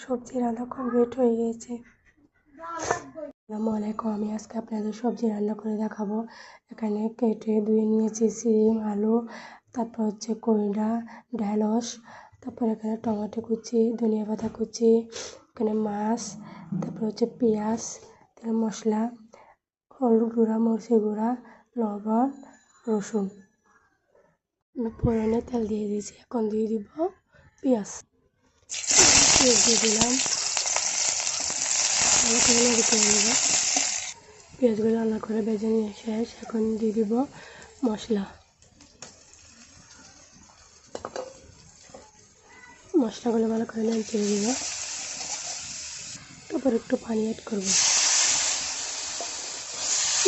সবজি রান্না কমপ্লিট হয়ে গেছে। আসসালামু আলাইকুম। আমি আজকে আপনাদের সবজি রান্না করে দেখাবো। এখানে কেটে ধুয়ে নিয়েছি সিম, আলু, তারপর হচ্ছে কইড়া, ঢেঁড়স, তারপর এখানে টমেটো কুচি, ধনিয়া পাতা কুচি, এখানে মাছ, তারপর হচ্ছে পেঁয়াজ, তেল মশলা, হলুদ গুঁড়া, মরিচের গুঁড়া, লবণ, রসুন। আমি ফোড়নে তেল দিয়ে দিয়েছি। এখন দিয়ে দিব পেঁয়াজ দিয়ে দিলাম। পেঁয়াজগুলো রান্না করে ভেজে নিয়ে শেষ। এখন দিয়ে দিব মশলাগুলো ভালো করে নেড়ে দিব। তারপর একটু পানি অ্যাড করব।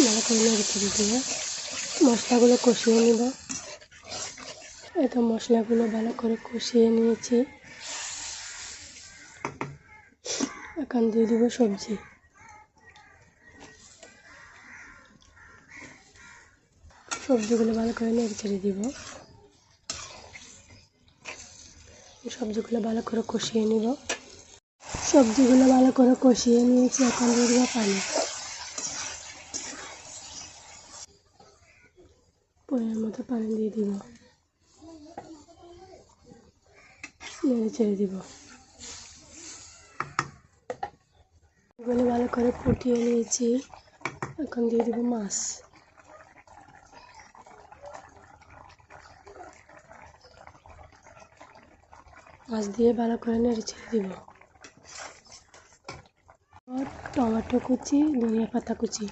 ভালো করে নেড়ে দিয়ে মশলাগুলো কষিয়ে নিব। এই তো মশলাগুলো ভালো করে কষিয়ে নিয়েছি। এখন দিয়ে দিব সবজি। সবজিগুলো ভালো করে নেড়ে দিব। সবজিগুলো ভালো করে কষিয়ে নিব। সবজিগুলো ভালো করে কষিয়ে নিয়েছি। এখন দিয়ে দিব পানি। পরিমাণ মতো পানি দিয়ে দিব। নেড়ে দিব। এগুলো ভালো করে ফুটিয়ে নিয়েছি। এখন দিয়ে দিব মাছ। মাছ দিয়ে ভালো করে নেড়ে দিব। টমেটো কুচি, ধনিয়া পাতা কুচি।